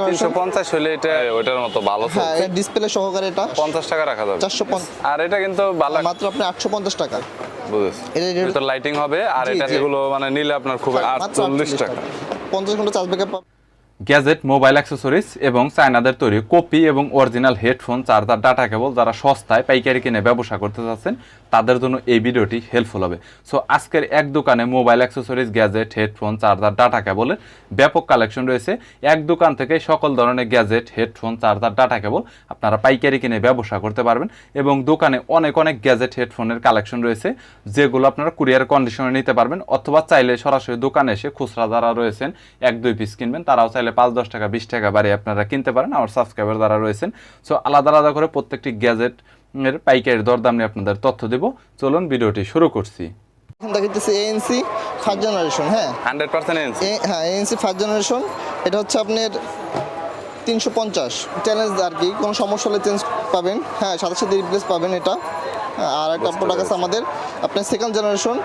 Generation 350 হলে এটা ওটার মতো ভালো চলছে। হ্যাঁ, এটা ডিসপ্লে সহকারে এটা 50 টাকা রাখা যাবে। 450 আর এটা কিন্তু ভালো মাত্র আপনি 850 টাকা। বুঝেছি। এটা ভিতর লাইটিং হবে আর এটা যেগুলো মানে নিলে আপনার খুব 48 টাকা। 50 ঘন্টা charge backup. Gadget, mobile accessories এবং চায়নাদের তৈরি কপি এবং original headphone, charger, data cable যারা সস্তায় পাইকারি কিনে ব্যবসা করতে চাচ্ছেন তাদের জন্য এই ভিডিওটি হেল্পফুল হবে। সো আজকের এক দোকানে mobile accessories, gadget, headphone, charger, data কেবলের ব্যাপক কালেকশন রয়েছে। এক দোকান থেকে সকল ধরনের gadget, headphone, charger, data cable আপনারা পাইকারি কিনে ব্যবসা করতে পারবেন এবং দোকানে অনেক অনেক গ্যাজেট, হেডফোনের কালেকশন রয়েছে যেগুলো আপনারা কুরিয়ার কন্ডিশনে নিতে পারবেন, অথবা চাইলে সরাসরি দোকানে এসে খুচরা যারা রয়েছেন 1-2 পিস কিনবেন তারাও চাইলে 5-10 টাকা 20 টাকা বাড়িয়ে আপনারা কিনতে পারেন আমার সাবস্ক্রাইবার যারা রয়েছেন। সো আলাদা আলাদা করে প্রত্যেকটি গ্যাজেট এর পাইকারি দরদাম নিয়ে আপনাদের তথ্য দেব। চলুন ভিডিওটি শুরু করছি। এখন দেখাইতেছে ANC ফার্স্ট জেনারেশন। হ্যাঁ 100% ANC। হ্যাঁ ANC ফার্স্ট জেনারেশন। এটা হচ্ছে আপনার 350 চ্যালেঞ্জ আর কি, কোনো সমস্যা হলে চেঞ্জ পাবেন। হ্যাঁ, সাথে সাথে রিপ্লেস পাবেন এটা। আর একটা প্রোডাক্ট আছে আমাদের আপনার second generation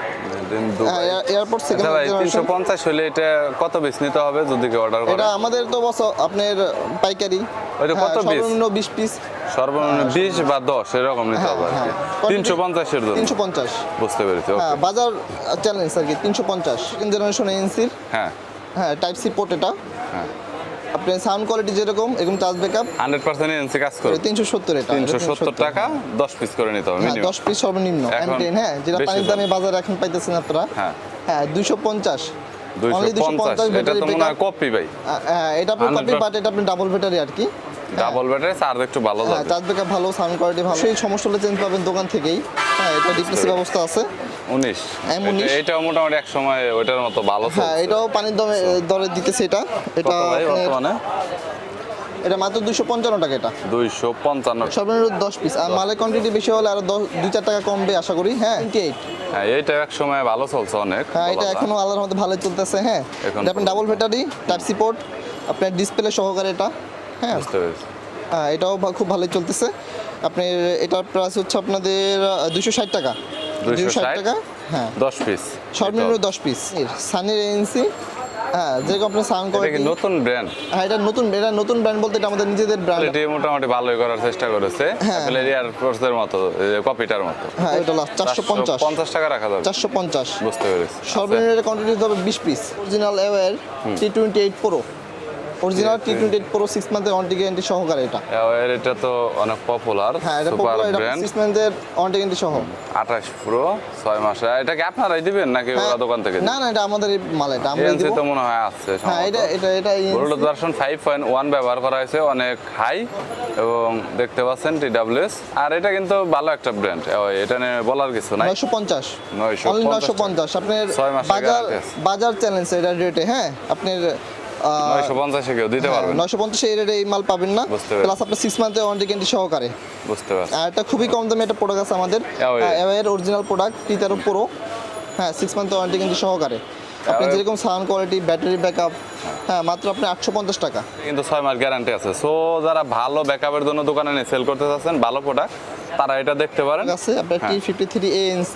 airport second generation. 350 হলে এটা কত পিস নিতে হবে যদি কেউ অর্ডার করে? এটা আমাদের তো বস আপনার পাইকারি ওইটা কত পিস? সর্বনিম্ন 20 পিস, সর্বনিম্ন 20 বা 10 এরকম নিতে হবে আর কি। 350 এর জন্য 350। বুঝতে পেরেছি। হ্যাঁ, বাজার চ্যালেঞ্জ আর কি 350 সেকেন্ড জেনারেশন ANC। হ্যাঁ হ্যাঁ, টাইপ সি পোর্ট এটা। হ্যাঁ, আপনার সাউন্ড কোয়ালিটি যেরকম এরকম চার্জ ব্যাকআপ 100% ANC কাজ করে। 370 এটা 370 টাকা 10 পিস করে নিতে হবে হ্যাঁ, মিনিমাম। 10 পিস সর্বনিম্ন M10। হ্যাঁ, যেটা বেশি পানির দাম। দামে বাজারে এখন পাইতেছেন আপনারা। হ্যাঁ হ্যাঁ, 250 Only 250 এটা তো মনে হয় কপি ভাই। হ্যাঁ, এটা আপনার কপি, 100% বাট এটা আপনি ডাবল ব্যাটারি আর কি। ডাবল ব্যাটারি, চার্জ একটু ভালো হ্যাঁ, যাবে। চার্জ ব্যাকআপ ভালো, সাউন্ড কোয়ালিটি ভালো। সেই সমস্যা হলে চেঞ্জ পাবেন দোকান থেকেই। হ্যাঁ, এটা রিপ্লেসের ব্যবস্থা আছে। 19 M19 এটাও মোটামুটি এক সময় ওইটার মতো ভালো চলছে। হ্যাঁ, এটাও পানির দরে দিতেছে এটা। এটা কত ভাই আপনার- বর্তমানে? এটা মাত্র 255 টাকা এটা। 255। সর্বনিম্ন 10 পিস। আর মালের কোয়ান্টিটি বেশি হলে আরো 2-4 টাকা কমবে আশা করি। হ্যাঁ 28। হ্যাঁ, এইটা এক সময় ভালো চলছে অনেক। হ্যাঁ, এটা বলা যায়। এখনো আল্লাহর মধ্যে ভালো চলতেছে। হ্যাঁ, এখন এটা আপনার double battery, type C port, আপনার ডিসপ্লে সহকারে এটা। হ্যাঁ, বুঝতে পেরেছি। এটাও খুব ভালোই চলতেছে। আপনার এটার প্রাইস হচ্ছে আপনাদের 260 টাকা। 260 টাকা। হ্যাঁ, 10 পিস সর্বনিম্ন 10 পিস। সানির ANC। হ্যাঁ, যেরকম আপনার সাউন্ড এটা কি কোয়ালিটি। নতুন ব্র্যান্ড? হ্যাঁ, এটা নতুন ব্র্যান্ড বলতে এটা আমাদের নিজেদের ব্র্যান্ড। কোয়ালিটি মোটামুটি ভালোই করার চেষ্টা করেছে অ্যাপল এয়ার ফোর্সের মতো, কপিটার মতো। হ্যাঁ, এটা লাস্ট 450 50 টাকা রাখা যাবে। 450। বুঝতে পেরেছি। সর্বনিম্ন কোয়ান্টিটি হবে 20 পিস। অরিজিনাল এওয়ার T28 Pro, original T28 Pro 6 মান্থের ওয়ারেন্টি গ্যারান্টি সহকারে এটা। এর এটা তো অনেক পপুলার হ্যাঁ, এটা সুপার পপুলার, এটা ব্র্যান্ড। 6 মান্থের ওয়ারেন্টি গ্যারান্টি সহ। 28 প্রো 6 মাসে। এটা কি আপনারাই দিবেন নাকি ওরা দোকান থেকে? না না, এটা আমাদের মাল, এটা আমরা এনসি দিব। তো মনে হয় আছে। হ্যাঁ, এটা ব্লুটুথ ভার্সন 5.1 ব্যবহার করা হয়েছে, অনেক হাই এবং দেখতে পাচ্ছেন TWS। আর এটা কিন্তু ভালো একটা ব্র্যান্ড, এটা নিয়ে বলার কিছু নাই। 950 950 অনলি 950 আপনার 6 মাসের বাজার guarantee আছে। বাজার চ্যালেঞ্জ এটা রেটে। হ্যাঁ, আপনার 950 কেউ দিতে পারবেন? 950 এই রেটে এই মাল পাবেন না। বুঝতে পেরেছি। প্লাস আপনার 6 মান্থের ওয়ারেন্টি গ্যারান্টি সহকারে। বুঝতে পারছি। আর এটা খুবই কম দামে একটা প্রোডাক্ট আছে আমাদের, Huawei। এর অরিজিনাল প্রোডাক্ট T13 Pro। হ্যাঁ, 6 মান্থের ওয়ারেন্টি গ্যারান্টি সহকারে। আপনি Huawei- যেরকম সাউন্ড কোয়ালিটি, ব্যাটারি ব্যাকআপ, হ্যাঁ মাত্র আপনি 850 টাকা। কিন্তু 6 মাস গ্যারান্টি আছে। সো যারা ভালো ব্যাকআপের জন্য দোকানে নিয়ে সেল করতে চাচ্ছেন ভালো প্রোডাক্ট, তারা এটা দেখতে পারেন। আছে আপনার T53 ANC।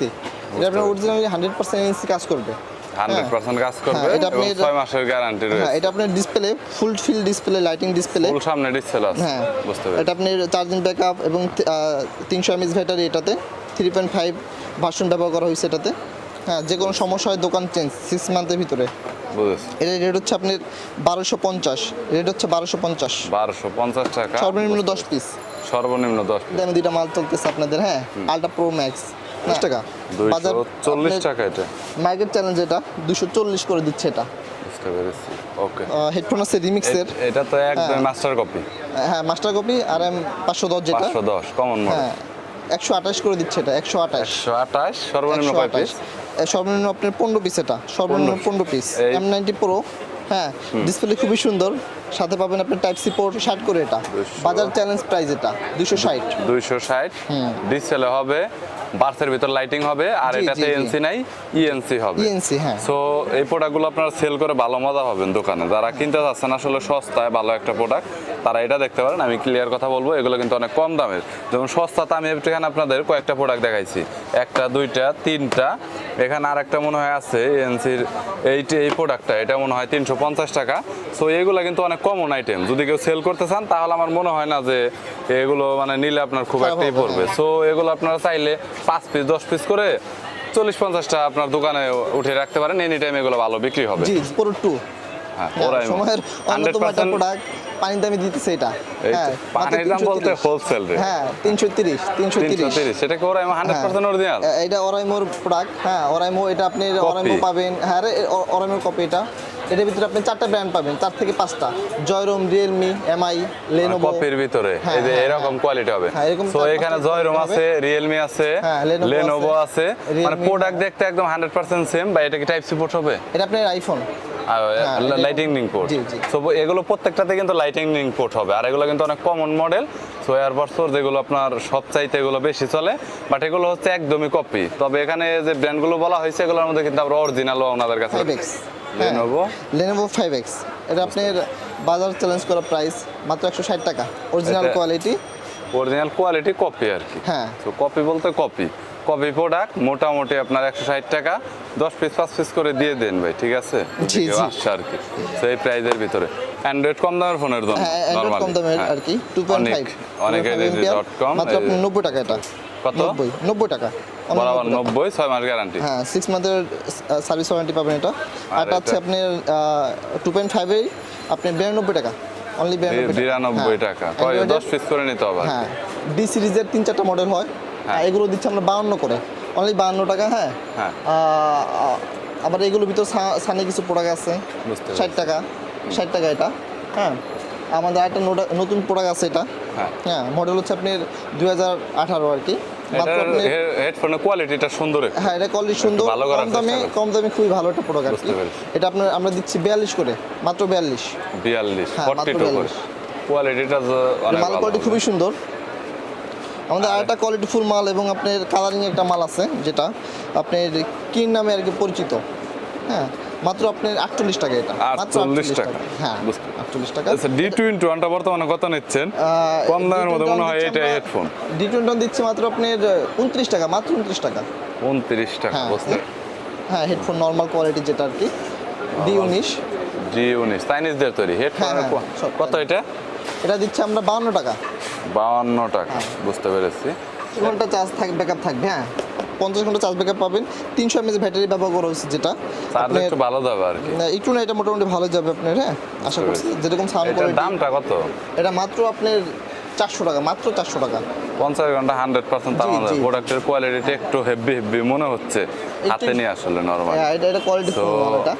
এটা আপনার অরিজিনালি 100% ANC কাজ করবে। 100% কাজ করবে হ্যাঁ, এটা এবং আপনি 6 মাসের গ্যারান্টি হ্যাঁ, রয়েছে। এটা আপনার display full fill display, lighting display. Full সামনে ডিসপ্লে আছে। হ্যাঁ, বুঝতে পেরেছি। এটা আপনার চার্জিং ব্যাকআপ এবং 300 mAh ব্যাটারি এটাতে। 3.5 ভার্সন ব্যবহার করা হয়েছে এটাতে। হ্যাঁ, যে কোনো সমস্যা হয় দোকান চেঞ্জ 6 মান্থের ভিতরে। বুঝেছি। এর রেট হচ্ছে আপনার 1250। রেট হচ্ছে 1250। 1250 টাকা সর্বনিম্ন 10 পিস। সর্বনিম্ন 10 দামে দুইটা মাল চলতেছে আপনাদের। হ্যাঁ, আলট্রা প্রো ম্যাক্স 10 টাকা। 240 টাকা এটা। মার্কেট চ্যালেঞ্জ এটা 240 করে দিচ্ছে এটা। বুঝতে পেরেছি। ওকে। হেডফোন আছে রিমিক্সের। এটা তো একদম মাস্টার কপি। হ্যাঁ, মাস্টার কপি। আর এম 510 যেটা। 510 কমন মডেল। হ্যাঁ, 128 করে দিচ্ছে এটা। 128 128 সর্বনিম্ন কয় পিস? সর্বনিম্ন আপনার 15 পিস এটা। সর্বনিম্ন 15 পিস। এই- M90 Pro। হ্যাঁ, ডিসপ্লে খুবই সুন্দর। সাথে পাবেন আপনি টাইপ সি পোর্ট 60 করে এটা। 200 বাজার চ্যালেঞ্জ প্রাইস এটা 260। 260 ডিসপ্লে হবে, বার্সের ভিতর লাইটিং হবে আর জি, এটাতে জি, জি। এনসি নাই, ইএনসি হবে। ENC। হ্যাঁ, সো এই প্রোডাক্টগুলো আপনারা সেল করে ভালো মজা পাবেন দোকানে। যারা কিনতে চাচ্ছেন আসলে সস্তায় ভালো একটা প্রোডাক্ট, তারা এটা দেখতে পারেন। আমি ক্লিয়ার কথা বলবো, এগুলো কিন্তু অনেক কম দামের। যেমন সস্তাতে আমি এখানে আপনাদের কয়েকটা প্রোডাক্ট দেখাইছি, 1টা 2টা 3টা এখানে আরেকটা মনে হয় আছে এনসির এই প্রোডাক্টটা, এটা মনে হয় 350 টাকা। সো এগুলো কিন্তু অনেক কমন আইটেম, যদি কেউ সেল করতে চান তাহলে আমার মনে হয় না যে এগুলো মানে নিলে আপনার খুব খারাপ একটাই হবে, পড়বে। হ্যাঁ। সো এগুলো আপনারা চাইলে 5 পিস 10 পিস করে 40-50টা আপনার দোকানে উঠে রাখতে পারেন, এনি টাইম এগুলো ভালো বিক্রি হবে। জি পুরো 2 হ্যাঁ, ওরাই সময়ের অন্যতম একটা 100% প্রোডাক্ট, পানির দামে দিতেছে এটা। এই তো, হ্যাঁ পানির দাম বলতে হোলসেল রেট হ্যাঁ 330 330, সেটা কি ওরাই 100% অরিজিনাল? এটা অরাইমোর প্রোডাক্ট। হ্যাঁ অরাইমো, এটা আপনি অরাইমো পাবেন। হ্যাঁ অরাইমোর কপি এটা। এটার ভিতরে আপনি 4টা ব্র্যান্ড পাবেন, 4 থেকে 5টা। জয়রোম, রিয়েলমি, এমআই, লেনোভো। কপির ভিতরে হ্যাঁ, এই যে হ্যাঁ, এরকম কোয়ালিটি হবে। হ্যাঁ, এরকম সো 4-5টা এখানে জয়রোম হবে। আছে, রিয়েলমি আছে, হ্যাঁ, লেনোভো আছে, মানে Realme, প্রোডাক্ট দেখতে একদম 100% সেম। বা এটা কি টাইপ সি পোর্ট হবে? এটা আপনার আইফোন। এটা- লাইটিনিং পোর্ট। জি, জি। সো এগুলো প্রত্যেকটাতে কিন্তু লাইটিনিং পোর্ট হবে, আর এগুলো কিন্তু অনেক কমন মডেল। সো এয়ারবাডস যেগুলো আপনার সবচাইতে এগুলো বেশি চলে, বাট এগুলো হচ্ছে একদমই কপি। তবে এখানে যে ব্র্যান্ডগুলো বলা হয়েছে এগুলোর মধ্যে কিন্তু আমরা অরিজিনালও ওনাদের কাছে 5X। লেনোভো লেনোভো 5X, এটা আপনার বাজার চ্যালেঞ্জ করা প্রাইস মাত্র 160 টাকা। অরিজিনাল এটা- কোয়ালিটি। অরিজিনাল কোয়ালিটি কপি আর কি। হ্যাঁ। তো কপি বলতে কপি প্রোডাক্ট মোটামুটি আপনার 160 টাকা, 10 পিস 5 পিস করে দিয়ে দেন ভাই, ঠিক আছে? জি, কেউ জি। আসছে আর কি সেই প্রাইজের ভিতরে। অ্যান্ড্রয়েড কম দামের ফোনের জন্য হ্যাঁ অ্যান্ড্রয়েড normally, কম দামের হ্যাঁ। আর কি 2.5 অনেক .com মাত্র আপনি 90 টাকা এটা। কত? 90 টাকা। Only বরাবর 90 টাকা। 90, 6 মাস গ্যারান্টি। হ্যাঁ 6 মান্থের সার্ভিস ওয়ারেন্টি পাবেন এটা। আর এটা হচ্ছে এটা? আপনার 2.5 এর আপনি 92 টাকা। অনলি 92 টাকা, কয় 10 পিস করে নিতে হবে আর কি। হ্যাঁ ডি সিরিজের 3-4টা মডেল হয়। হ্যাঁ। এগুলো দিচ্ছি আমরা 52 করে, অনলি 52 টাকা। হ্যাঁ হ্যাঁ। আবার এগুলোর ভিতর সানি কিছু প্রোডাক্ট আছে বুঝতে 60 টাকা। 60 টাকা এটা। হ্যাঁ আমাদের একটা নতুন প্রোডাক্ট আছে এটা। হ্যাঁ। হ্যাঁ মডেল হচ্ছে আপনার 2018 আর কি। মাত্র এটার আপনি হেডফোনের কোয়ালিটিটা সুন্দর একটু। হ্যাঁ এটা কোয়ালিটি সুন্দর, ভালো করার কম দামে চেষ্টা করছি। কম দামে খুবই ভালো একটা প্রোডাক্ট আর কি। বুঝতে পেরেছি। এটা আপনার আমরা দিচ্ছি 42 করে, মাত্র 42। 42, হ্যাঁ, মাত্র 42 করে। 42 কোয়ালিটিটা অনেক মাল ভালো। কোয়ালিটি খুবই সুন্দর। আমাদের আরেকটা কোয়ালিটি ফুল মাল এবং আপনার কালারিং একটা মাল আছে, যেটা আপনার কিন নামে আর কি পরিচিত। হ্যাঁ মাত্র আপনার 48 টাকা এটা। মাত্র 48 টাকা। হ্যাঁ বুঝতে 48 টাকা। আচ্ছা, D21টা বর্তমানে কত নিচ্ছেন? কম দামের মধ্যে মনে হয় এটা হেডফোন। D21 দিচ্ছে মাত্র আপনার 29 টাকা, মাত্র 29 টাকা। 29 টাকা, হ্যাঁ বুঝতে হ্যাঁ হেডফোন নর্মাল কোয়ালিটি যেটা আর কি D19। G19 চাইনিজদের তৈরি হেডফোন। হ্যাঁ, হ্যাঁ, সব কত এটা? এটা দিচ্ছে আমরা 52 টাকা। 52 টাকা, হ্যাঁ। বুঝতে পেরেছি। 2 ঘন্টা চার্জ থাকবে, ব্যাকআপ থাকবে। হ্যাঁ 50 ঘন্টা চার্জ ব্যাকআপ পাবেন। 300 mAh ব্যাটারি ব্যবহার করা হয়েছে, যেটা চার্জ আপনার একটু ভালো যাবে আর কি। না, একটু না, এটা মোটামুটি ভালো যাবে আপনার। হ্যাঁ আশা করছি যেরকম সাউন্ড এটার কোয়ালিটি। দামটা কত? এটা মাত্র আপনার 400 টাকা, মাত্র 400 টাকা। 50 ঘন্টা 100% জি, আমাদের জি। প্রোডাক্টের কোয়ালিটিটা একটু হেভি মনে হচ্ছে হাতে নিয়ে আসলে নরমাল। হ্যাঁ এটা কোয়ালিটি So, ফুল মাল এটা।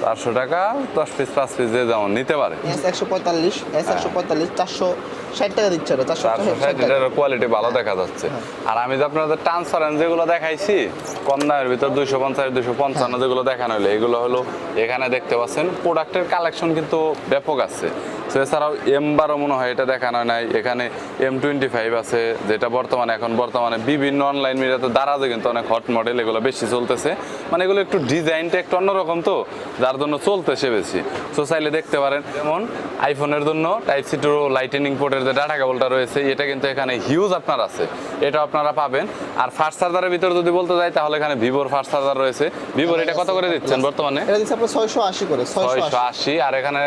400 টাকা 10 পিস 5 পিস যে যেমন নিতে পারে। S145 S145 460 টাকা দিচ্ছে এটা। 460 460 টাকা। এটার কোয়ালিটি ভালো দেখা যাচ্ছে। আর আমি যে আপনাদের ট্রান্সপারেন্ট যেগুলো দেখাইছি কম দামের ভিতর 250 255 যেগুলো দেখানো হলো, এগুলো হলো এখানে দেখতে পাচ্ছেন প্রোডাক্টের কালেকশন কিন্তু ব্যাপক আছে। তো এছাড়াও M12 মনে হয় এটা দেখানো নাই, এখানে M25 আছে, যেটা বর্তমানে বিভিন্ন অনলাইন মিডিয়াতে দারাজে কিন্তু অনেক হট মডেল, এগুলো বেশি চলতেছে। মানে এগুলো একটু ডিজাইনটা একটু অন্যরকম, তো যার জন্য চলতেছে বেশি। সো চাইলে দেখতে পারেন। যেমন আইফোনের জন্য টাইপ সি টু লাইটেনিং পোর্টের যে ডাটা কেবলটা রয়েছে, এটা কিন্তু এখানে হিউজ আপনার আছে, এটা আপনারা পাবেন। আর ফাস্ট চার্জারের ভিতরে যদি বলতে যাই তাহলে এখানে ভিভোর ফাস্ট চার্জার রয়েছে। ভিভোর এটা কত করে দিচ্ছেন বর্তমানে? এটা দিচ্ছে আপনার 680 করে। 680। আর এখানে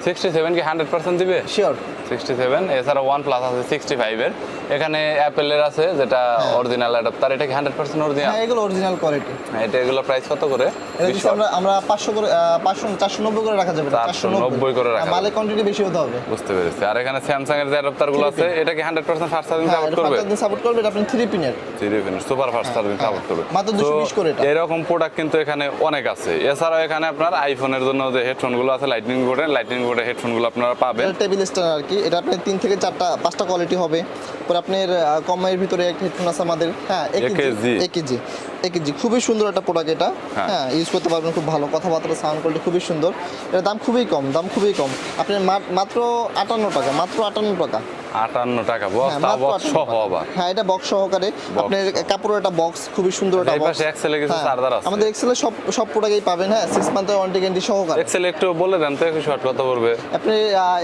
67 কি 100% দিবে? শিওর। 67। এছাড়া OnePlus আছে 65 এর। এখানে অ্যাপেলের আছে যেটা অরিজিনাল অ্যাডাপ্টার, এটা কি 100% অরিজিনাল? হ্যাঁ এগুলো অরিজিনাল কোয়ালিটি। এটা এগুলো প্রাইস কত করে? এটা দিচ্ছি আমরা 500 করে, 490 করে রাখা যাবে। 490 করে রাখা যাবে। মালের কোয়ান্টিটি বেশি হতে হবে। বুঝতে পেরেছি। আর এখানে স্যামসাং এর যে অ্যাডাপ্টার গুলো আছে, এটা কি 100% ফাস্ট চার্জিং হ্যাঁ সাপোর্ট এটা করবে? সাপোর্ট করবে। এটা আপনি 3 পিনের। সুপার ফাস্ট চার্জিং সাপোর্ট করবে। মাত্র 220 করে এটা। এরকম প্রোডাক্ট কিন্তু এখানে অনেক আছে। এছাড়াও এখানে আপনার আইফোনের জন্য যে হেডফোন গুলো আছে লাইটনিং বোর্ডের হেডফোন গুলো আপনারা পাবেন। টেবিল স্ট্যান্ড আর কি। এটা আপনি 3 থেকে 4টা 5টা কোয়ালিটি হবে। পরে আপনার কমের ভিতরে একটা হেডফোন আছে আমাদের। হ্যাঁ AKG খুবই সুন্দর একটা প্রোডাক্ট এটা। হ্যাঁ ইউজ করতে পারবেন, খুব ভালো, কথাবার্তা সাউন্ড কোয়ালিটি খুবই সুন্দর। এর দাম খুবই কম। আপনি মাত্র 58 টাকা, মাত্র 58 টাকা। 58 টাকা হ্যাঁ, বস্তা মাত্র বক্স 58 সহ টাকা। আবার। হ্যাঁ এটা বক্স সহকারে আপনার কাপড়ের একটা বক্স, খুবই সুন্দর একটা এই বক্স। পাশে এক্সেলে কিছু চার্জার আছে। আমাদের এক্সেলে সব প্রোডাক্টই পাবেন। হ্যাঁ 6 মান্থের ওয়ারেন্টি গ্যারান্টি সহকারে। এক্সেল একটু বলে দেন তো, 21 ওয়াট কত পড়বে? আপনি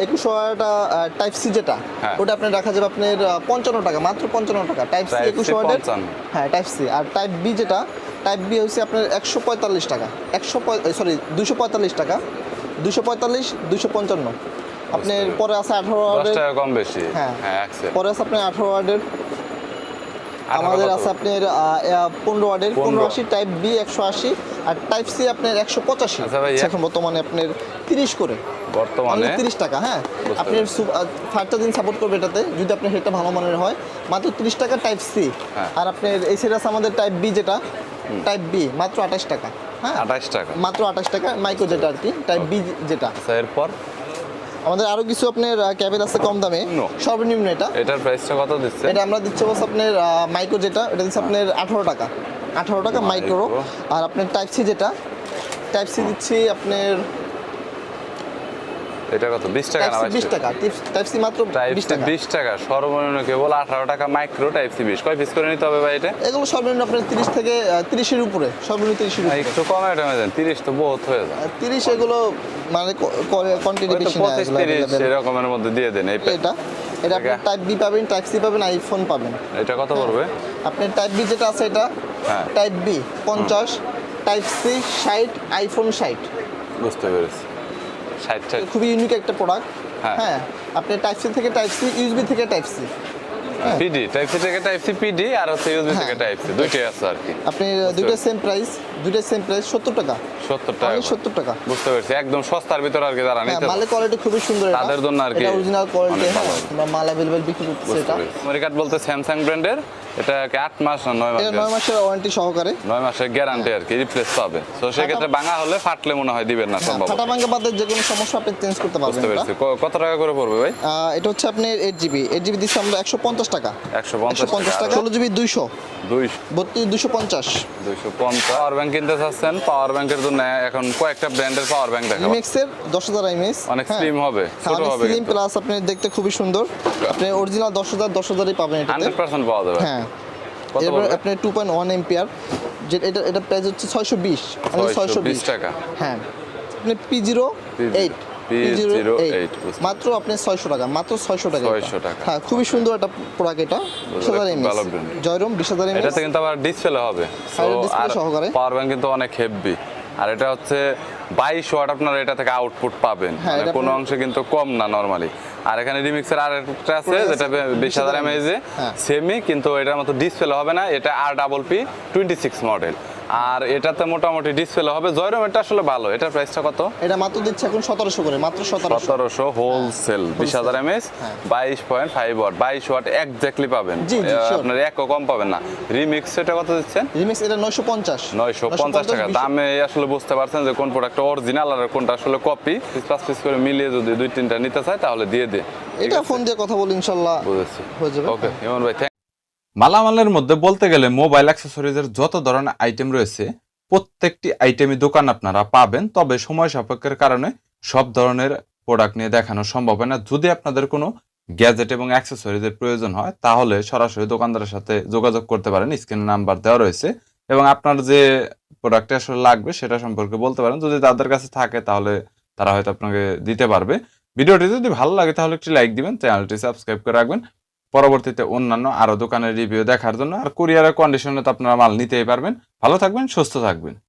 2100 টাইপ সি যেটা, হ্যাঁ। ওটা আপনি রাখা যাবে আপনার 55 টাকা, মাত্র 55 টাকা। টাইপ সি Type C 2100 ওয়াটের। 55 হ্যাঁ টাইপ সি। আর টাইপ বি যেটা, টাইপ বি হচ্ছে আপনার 145 টাকা, 245 টাকা, 245, 255। আপনার পরে আছে 18 10 ওয়ার্ডের, টাকা কম বেশি। হ্যাঁ হ্যাঁ অ্যাক্সেল। পরে আছে আপনার 18 ওয়ার্ডের, আমাদের আছে আপনার 15 ওয়ার্ডের 1580 টাইপ বি 180, আর টাইপ সি আপনার 185। আচ্ছা ভাই, এখন বর্তমানে আপনার 30 করে, বর্তমানে 30 টাকা। হ্যাঁ, আপনার 5টা দিন সাপোর্ট করবে এটাতে, যদি আপনার হেডটা ভালো মানের হয়, মাত্র 30 টাকা টাইপ সি। হ্যাঁ। আর আপনার এই সাইড আছে আমাদের টাইপ বি, যেটা টাইপ বি মাত্র 28 টাকা। হ্যাঁ 28 টাকা মাত্র 28 টাকা, মাইক্রো যেটা আর কি, টাইপ বি যেটা। আচ্ছা, এরপর আমাদের আরো কিছু আপনার ক্যাবেল আছে কম দামে, সর্বনিম্ন এটা। এটার প্রাইসটা কত দিচ্ছে? এটা আমরা দিচ্ছি বস আপনার মাইক্রো যেটা, এটা দিচ্ছে আপনার 18 টাকা, 18 টাকা মাইক্রো। আর আপনার টাইপ সি যেটা, টাইপ সি দিচ্ছি আপনার এটা কত? 20 টাকা না 20 টাকা, টাইপ সি মাত্র টাইপ 20 সি টাকা। 20 টাকা, সর্বনিম্ন কেবল 18 টাকা মাইক্রো, টাইপ সি 20। কয় পিস করে নিতে হবে ভাই এটা? এগুলো সর্বনিম্ন আপনার 30 থেকে 30 এর উপরে, সর্বনিম্ন 30 এর উপরে। একটু কম এটা দেন, 30 তো বহুত হয়ে যায়। 30 এগুলো মানে কোয়ান্টিটি হয়তো বেশি না, 25 এগুলো 30 available। এরকমের মধ্যে দিয়ে দেন। এই এটা এটা আপনি এটা- টাইপ বি পাবেন, টাইপ সি পাবেন, আইফোন পাবেন। এটা কত পড়বে? আপনার টাইপ বি যেটা আছে এটা, হ্যাঁ। Type B 50, type C 60, iPhone 60। বুঝতে পেরেছি। 60 খুবই ইউনিক একটা প্রোডাক্ট। হ্যাঁ। হ্যাঁ, আপনি টাইপ সি থেকে টাইপ সি, ইউএসবি থেকে type C, PD, type C থেকে টাইপ সি পিডি, আর হচ্ছে ইউএসবি হ্যাঁ। থেকে টাইপ সি, দুইটাই আছে আর কি। আপনি দুইটা সেম প্রাইস, 70 টাকা, 70 টাকা অনলি করে। 70 টাকা। বুঝতে পেরেছি, একদম সস্তার ভিতরে আর কি যারা হ্যাঁ, নিতে মালের কোয়ালিটি খুবই সুন্দর, এটা তাদের জন্য আর কি এটা অরিজিনাল কোয়ালিটি। অনেক ভালো হ্যাঁ, আমরা মাল अवेलेबल বিক্রি করতেছি বুঝতে এটা। পেরেছি। মেমোরি কার্ড বলতে স্যামসাং ব্র্যান্ডের, এটা কি 8 মাস না 9 মাস? এটা 9 মাসের ওয়ারেন্টি সহকারে। 9 মাসের গ্যারান্টি আর কি, রিপ্লেস পাবে। তো সেক্ষেত্রে ভাঙা হলে, ফাটলে মনে হয় দিবেন না হ্যাঁ, সম্ভব। ফাটা ভাঙা বাদে যে কোনো সমস্যা আপনি চেঞ্জ করতে পারবেন বুঝতে এটা। পেরেছি। কত টাকা করে পড়বে ভাই? এটা হচ্ছে আপনার 8GB, 8GB দিচ্ছি আমরা 150 টাকা, 150 টাকা। 16GB 200, 200 32 250। 250। পাওয়ার ব্যাংক কিনতে চাচ্ছেন, পাওয়ার ব্যাংকের জন্য এখন কয়েকটা ব্র্যান্ডের পাওয়ার ব্যাংক দেখাবো। রিমেক্সের 10000 এমএস, অনেক slim হবে, ছোট হবে স্লিম কিন্তু। প্লাস আপনি দেখতে খুবই সুন্দর। আপনি অরিজিনাল 10000ই পাবেন এটাতে। 100% পাওয়া যাবে। হ্যাঁ, কত এরপর পড়বে? আপনি 2.1 এম্পিয়ার, যে এটা প্রাইস হচ্ছে 620, মানে 620 টাকা। হ্যাঁ, আপনি P08, P08 বুঝতে মাত্র আপনি 600 টাকা, মাত্র 600 টাকা। 600 টাকা। হ্যাঁ, খুবই সুন্দর একটা প্রোডাক্ট এটা, 20000 এমএস, ভালো brand। জয়রম 20000 এমএস। এটাতে কিন্তু আবার ডিসপ্লে হবে। আর display সহকারে। পাওয়ার ব্যাংক কিন্তু অনেক হেভি। আর এটা হচ্ছে 22 ওয়াট, আপনারা এটা থেকে আউটপুট পাবেন, হ্যাঁ, মানে এটা কোনো আপনার- অংশে কিন্তু কম না নরমালি। আর এখানে রিমিক্সের আর একটা আছে, আছে, যেটা 20000 এমএএইচ, হ্যাঁ। সেমি, কিন্তু এটার মতো ডিসপ্লে হবে না। এটা RPP26 মডেল, আর এটাতে মোটামুটি ডিসপ্লে হবে। জয়রম এটা আসলে ভালো। এটার প্রাইসটা কত? এটা মাত্র দিচ্ছে এখন 1700 করে, মাত্র 1700। 1700 হোলসেল, 20000 এমএএইচ, হ্যাঁ। 22.5 ওয়াট, 22 ওয়াট এক্স্যাক্টলি পাবেন। জি, জি, sure। আপনার একও কম পাবেন না। রিমিক্স এটা কত দিচ্ছেন? রিমিক্স এটা 950, 950 টাকা। দামে আসলে বুঝতে পারছেন যে কোন প্রোডাক্ট অরিজিনাল আর কোনটা আসলে কপি। 5 পিস করে মিলিয়ে যদি 2-3টা নিতে চায় তাহলে দিয়ে দে। এটা ফোন দিয়ে কথা বলি, ইনশাআল্লাহ বুঝেছি। হয়ে যাবে। ওকে ইমন ভাই, মালামালের মধ্যে বলতে গেলে মোবাইল অ্যাক্সেসরিজের যত ধরনের আইটেম রয়েছে, প্রত্যেকটি আইটেমই দোকান আপনারা পাবেন। তবে সময় সাপেক্ষের কারণে সব ধরনের প্রোডাক্ট নিয়ে দেখানো সম্ভব হয় না। যদি আপনাদের কোনো গ্যাজেট এবং অ্যাক্সেসরিজের প্রয়োজন হয়, তাহলে সরাসরি দোকানদারের সাথে যোগাযোগ করতে পারেন। স্ক্রিনে নাম্বার দেওয়া রয়েছে, এবং আপনার যে প্রোডাক্টটা আসলে লাগবে সেটা সম্পর্কে বলতে পারেন। যদি তাদের কাছে থাকে তাহলে তারা হয়তো আপনাকে দিতে পারবে। ভিডিওটি যদি ভালো লাগে তাহলে একটি লাইক দিবেন, চ্যানেলটি সাবস্ক্রাইব করে রাখবেন পরবর্তীতে অন্যান্য আরো দোকানের রিভিউ দেখার জন্য। আর কুরিয়ারের কন্ডিশনে তো আপনারা মাল নিতেই পারবেন। ভালো থাকবেন, সুস্থ থাকবেন।